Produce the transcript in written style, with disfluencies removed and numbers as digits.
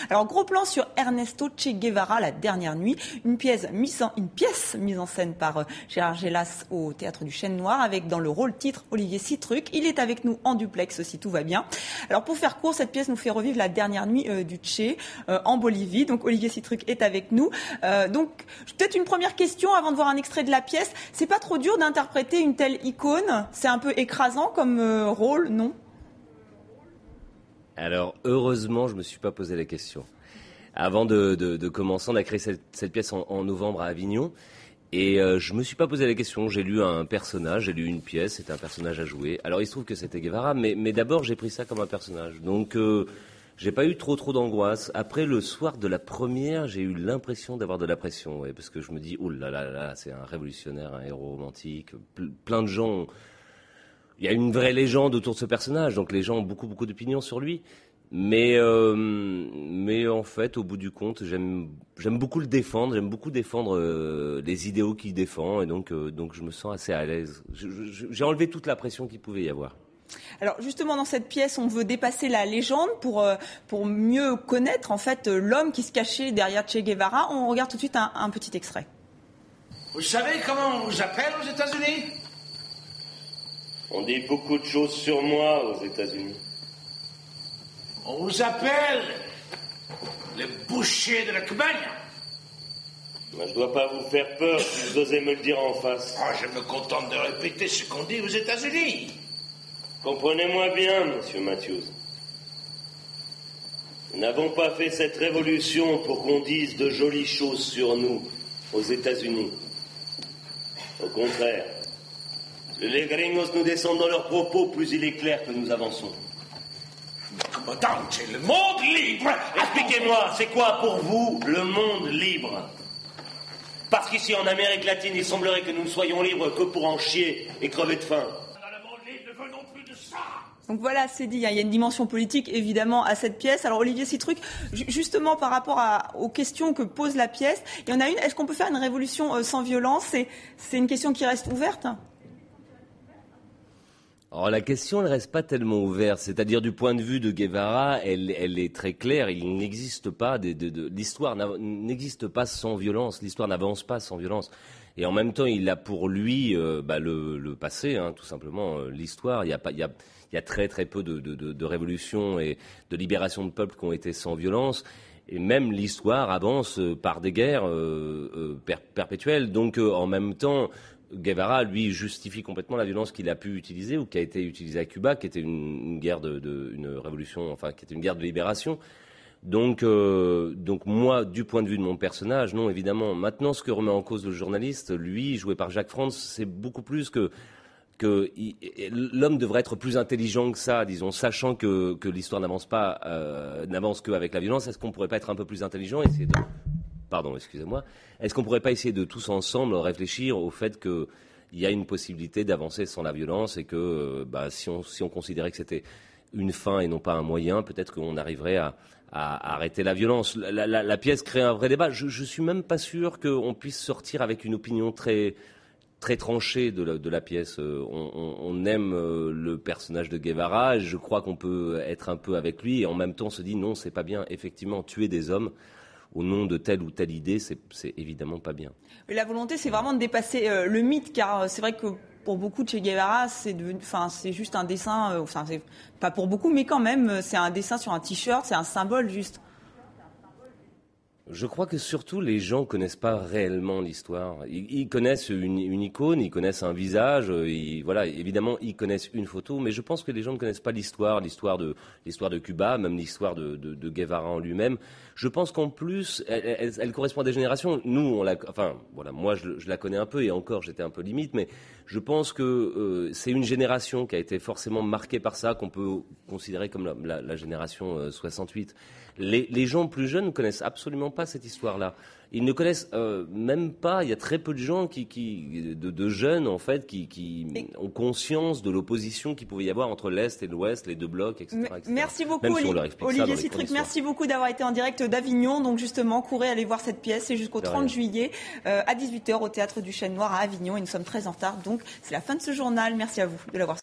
Alors, gros plan sur Ernesto Che Guevara, La dernière nuit, une pièce mise en scène par Gérard Gélas au Théâtre du Chêne Noir, avec dans le rôle titre Olivier Citruc. Il est avec nous en duplex si tout va bien. Alors, pour faire court, cette pièce nous fait revivre la dernière nuit du Che en Bolivie. Donc, Olivier Citruc est avec nous. Donc, peut-être une première question avant de voir un extrait de la pièce. C'est pas trop dur d'interpréter une telle icône? C'est un peu écrasant comme rôle, non? Alors, heureusement, je ne me suis pas posé la question. Avant de commencer, on a créé cette pièce en novembre à Avignon. Et je ne me suis pas posé la question. J'ai lu un personnage, j'ai lu une pièce, c'était un personnage à jouer. Alors, il se trouve que c'était Guevara, mais d'abord, j'ai pris ça comme un personnage. Donc, j'ai pas eu trop d'angoisse. Après, le soir de la première, j'ai eu l'impression d'avoir de la pression. Ouais, parce que je me dis, oh là là là, c'est un révolutionnaire, un héros romantique. Plein de gens... Il y a une vraie légende autour de ce personnage, donc les gens ont beaucoup d'opinions sur lui. Mais en fait, au bout du compte, j'aime beaucoup le défendre. J'aime beaucoup défendre les idéaux qu'il défend, et donc je me sens assez à l'aise. J'ai enlevé toute la pression qu'il pouvait y avoir. Alors justement, dans cette pièce, on veut dépasser la légende pour mieux connaître en fait l'homme qui se cachait derrière Che Guevara. On regarde tout de suite un petit extrait. Vous savez comment on vous appelle aux États-Unis? On dit beaucoup de choses sur moi aux États-Unis. On vous appelle le boucher de la campagne. Moi, je dois pas vous faire peur si vous osez me le dire en face. Oh, je me contente de répéter ce qu'on dit aux États-Unis. Comprenez-moi bien, monsieur Matthews. Nous n'avons pas fait cette révolution pour qu'on dise de jolies choses sur nous aux États-Unis. Au contraire. Les gringos nous descendent dans leurs propos, plus il est clair que nous avançons. Commandant, c'est le monde libre. Expliquez-moi, c'est quoi pour vous le monde libre? Parce qu'ici en Amérique latine, il semblerait que nous ne soyons libres que pour en chier et crever de faim. Dans le monde libre, ne venons plus de ça. Donc voilà, c'est dit, il y a une dimension politique évidemment à cette pièce. Alors Olivier Citruc, justement par rapport aux questions que pose la pièce, il y en a une, est-ce qu'on peut faire une révolution sans violence? C'est une question qui reste ouverte? Alors la question, elle reste pas tellement ouverte. C'est-à-dire du point de vue de Guevara, elle est très claire. Il n'existe pas l'histoire n'existe pas sans violence. L'histoire n'avance pas sans violence. Et en même temps, il a pour lui le passé, tout simplement. L'histoire, il y a très peu de révolutions et de libérations de peuples qui ont été sans violence. Et même l'histoire avance par des guerres perpétuelles. Donc en même temps, Guevara, lui, justifie complètement la violence qu'il a pu utiliser ou qui a été utilisée à Cuba, qui était une guerre une révolution, enfin, qui était une guerre de libération. Donc moi, du point de vue de mon personnage, non, évidemment. Maintenant, ce que remet en cause le journaliste, lui, joué par Jacques France, c'est beaucoup plus que l'homme devrait être plus intelligent que ça, disons, sachant que l'histoire n'avance qu'avec la violence. Est-ce qu'on pourrait pas être un peu plus intelligent et essayer de... Pardon, excusez-moi. Est-ce qu'on ne pourrait pas essayer de tous ensemble réfléchir au fait qu'il y a une possibilité d'avancer sans la violence et que si on considérait que c'était une fin et non pas un moyen, peut-être qu'on arriverait à arrêter la violence. La pièce crée un vrai débat. Je suis même pas sûr qu'on puisse sortir avec une opinion très tranchée de la pièce. On aime le personnage de Guevara. Je crois qu'on peut être un peu avec lui et en même temps se dit non, c'est pas bien. Effectivement, tuer des hommes au nom de telle ou telle idée, c'est évidemment pas bien. La volonté, c'est vraiment de dépasser le mythe, car c'est vrai que pour beaucoup de Che Guevara, c'est juste un dessin, c'est pas pour beaucoup, mais quand même, c'est un dessin sur un t-shirt, c'est un symbole juste. Je crois que surtout les gens connaissent pas réellement l'histoire. Ils connaissent une icône, ils connaissent un visage, évidemment ils connaissent une photo, mais je pense que les gens ne connaissent pas l'histoire de Cuba, même l'histoire de Guevara en lui-même. Je pense qu'en plus, elle correspond à des générations. Nous, moi je la connais un peu et encore j'étais un peu limite, mais je pense que c'est une génération qui a été forcément marquée par ça, qu'on peut considérer comme la génération 68. Les gens plus jeunes ne connaissent absolument pas cette histoire-là. Ils ne connaissent même pas. Il y a très peu de gens de jeunes en fait, qui ont conscience de l'opposition qu'il pouvait y avoir entre l'Est et l'Ouest, les deux blocs, etc. Merci beaucoup, Olivier Citruc. Merci beaucoup d'avoir été en direct d'Avignon. Donc justement, courez aller voir cette pièce. C'est jusqu'au 30 juillet à 18h au Théâtre du Chêne Noir à Avignon. Et nous sommes très en retard. Donc c'est la fin de ce journal. Merci à vous de l'avoir suivi.